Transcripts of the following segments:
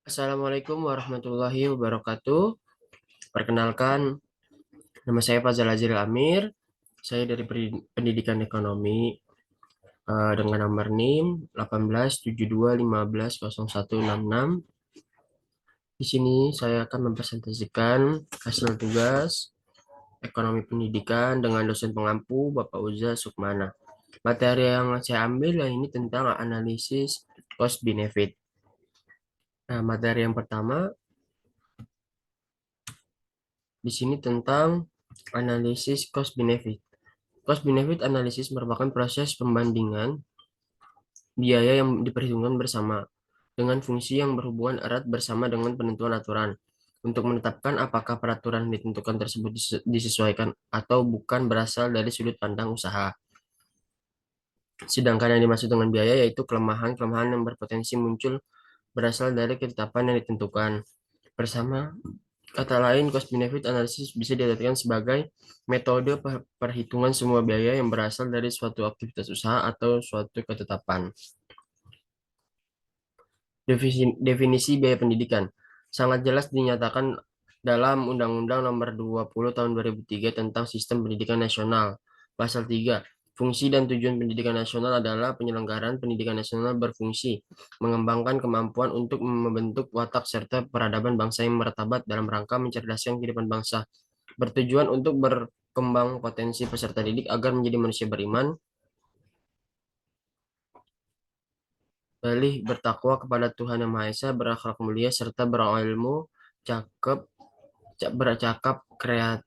Assalamualaikum warahmatullahi wabarakatuh. Perkenalkan, nama saya Fazal Azril Amir. Saya dari Pendidikan Ekonomi dengan nomor NIM 1872150166. Di sini saya akan mempresentasikan hasil tugas Ekonomi Pendidikan dengan dosen pengampu Bapak Uza Sukmana. Materi yang saya ambil ini tentang analisis cost benefit. Nah, materi yang pertama di sini tentang analisis cost benefit. Cost benefit analysis merupakan proses pembandingan biaya yang diperhitungkan bersama dengan fungsi yang berhubungan erat bersama dengan penentuan aturan untuk menetapkan apakah peraturan yang ditentukan tersebut disesuaikan atau bukan berasal dari sudut pandang usaha. Sedangkan yang dimaksud dengan biaya yaitu kelemahan-kelemahan yang berpotensi muncul berasal dari ketetapan yang ditentukan. Bersama kata lain, cost benefit analysis bisa diartikan sebagai metode perhitungan semua biaya yang berasal dari suatu aktivitas usaha atau suatu ketetapan. Definisi biaya pendidikan sangat jelas dinyatakan dalam Undang-Undang Nomor 20 Tahun 2003 tentang Sistem Pendidikan Nasional. Pasal 3. Fungsi dan tujuan pendidikan nasional adalah penyelenggaraan pendidikan nasional berfungsi mengembangkan kemampuan untuk membentuk watak serta peradaban bangsa yang martabat dalam rangka mencerdaskan kehidupan bangsa, bertujuan untuk berkembang potensi peserta didik agar menjadi manusia beriman, dalih bertakwa kepada Tuhan Yang Maha Esa, berakhlak mulia, serta berilmu, cakep, bercakap, kreatif,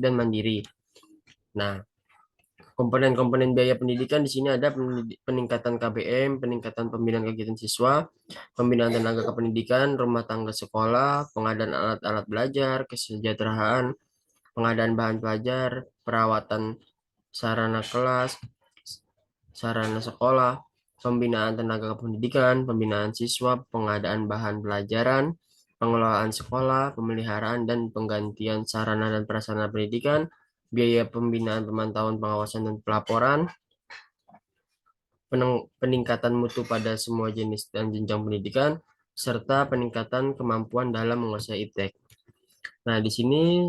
dan mandiri. Nah, komponen-komponen biaya pendidikan di sini ada peningkatan KBM, peningkatan pembinaan kegiatan siswa, pembinaan tenaga kependidikan, rumah tangga sekolah, pengadaan alat-alat belajar, kesejahteraan, pengadaan bahan pelajar, perawatan sarana kelas, sarana sekolah, pembinaan tenaga kependidikan, pembinaan siswa, pengadaan bahan pelajaran, pengelolaan sekolah, pemeliharaan dan penggantian sarana dan prasarana pendidikan, biaya pembinaan, pemantauan, pengawasan dan pelaporan, peningkatan mutu pada semua jenis dan jenjang pendidikan, serta peningkatan kemampuan dalam menguasai iptek. Nah, di sini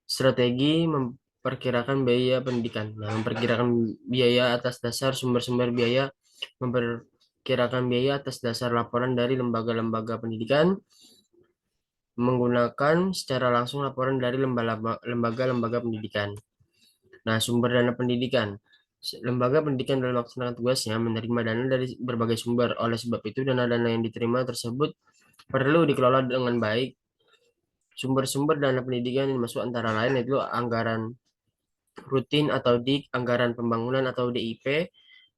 strategi memperkirakan biaya pendidikan. Nah, memperkirakan biaya atas dasar sumber-sumber biaya, memperkirakan biaya atas dasar laporan dari lembaga-lembaga pendidikan, menggunakan secara langsung laporan dari lembaga-lembaga pendidikan. Nah, sumber dana pendidikan. Lembaga pendidikan dalam melaksanakan tugasnya menerima dana dari berbagai sumber. Oleh sebab itu, dana-dana yang diterima tersebut perlu dikelola dengan baik. Sumber-sumber dana pendidikan yang masuk antara lain yaitu anggaran rutin atau DIK, anggaran pembangunan atau DIP,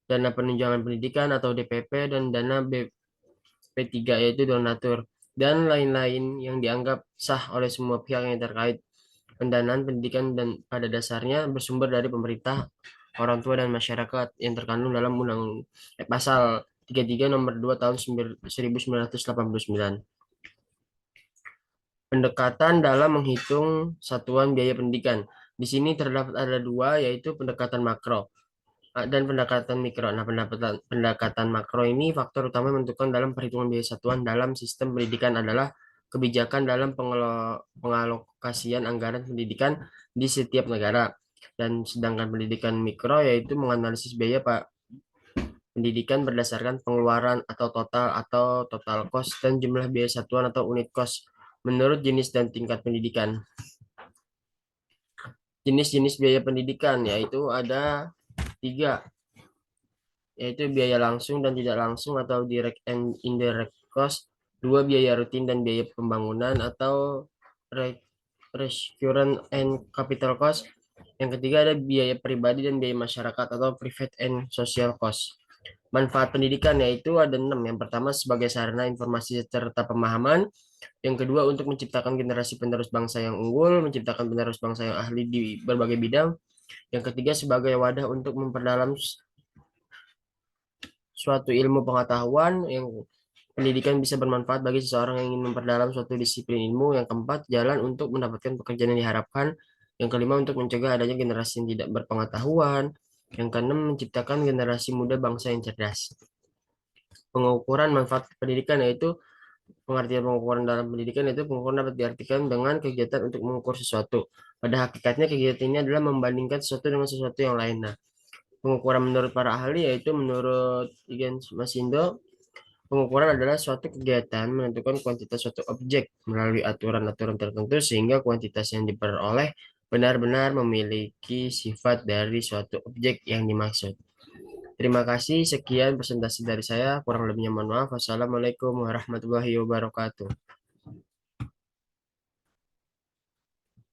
dana penunjangan pendidikan atau DPP, dan dana BP3 yaitu donatur, dan lain-lain yang dianggap sah oleh semua pihak yang terkait. Pendanaan pendidikan dan pada dasarnya bersumber dari pemerintah, orang tua, dan masyarakat yang terkandung dalam Pasal 33 Nomor 2 Tahun 1989. Pendekatan dalam menghitung satuan biaya pendidikan. Di sini terdapat ada dua, yaitu pendekatan makro dan pendekatan mikro. Nah, pendekatan makro ini faktor utama menentukan dalam perhitungan biaya satuan dalam sistem pendidikan adalah kebijakan dalam pengalokasian anggaran pendidikan di setiap negara. Dan sedangkan pendidikan mikro yaitu menganalisis biaya pendidikan berdasarkan pengeluaran atau total cost dan jumlah biaya satuan atau unit cost menurut jenis dan tingkat pendidikan. Jenis-jenis biaya pendidikan yaitu ada tiga, yaitu biaya langsung dan tidak langsung atau direct and indirect cost, dua biaya rutin dan biaya pembangunan atau recurrent and capital cost, yang ketiga ada biaya pribadi dan biaya masyarakat atau private and social cost. Manfaat pendidikan yaitu ada enam. Yang pertama sebagai sarana informasi serta pemahaman, yang kedua untuk menciptakan generasi penerus bangsa yang unggul, menciptakan penerus bangsa yang ahli di berbagai bidang, yang ketiga sebagai wadah untuk memperdalam suatu ilmu pengetahuan. Yang pendidikan bisa bermanfaat bagi seseorang yang ingin memperdalam suatu disiplin ilmu. Yang keempat, jalan untuk mendapatkan pekerjaan yang diharapkan. Yang kelima, untuk mencegah adanya generasi yang tidak berpengetahuan. Yang keenam, menciptakan generasi muda bangsa yang cerdas. Pengukuran manfaat pendidikan yaitu pengertian pengukuran dalam pendidikan itu pengukuran dapat diartikan dengan kegiatan untuk mengukur sesuatu. Pada hakikatnya kegiatan ini adalah membandingkan sesuatu dengan sesuatu yang lain. Nah, pengukuran menurut para ahli yaitu menurut Igen Masindo, pengukuran adalah suatu kegiatan menentukan kuantitas suatu objek melalui aturan-aturan tertentu sehingga kuantitas yang diperoleh benar-benar memiliki sifat dari suatu objek yang dimaksud. Terima kasih, sekian presentasi dari saya. Kurang lebihnya mohon maaf. Wassalamualaikum warahmatullahi wabarakatuh.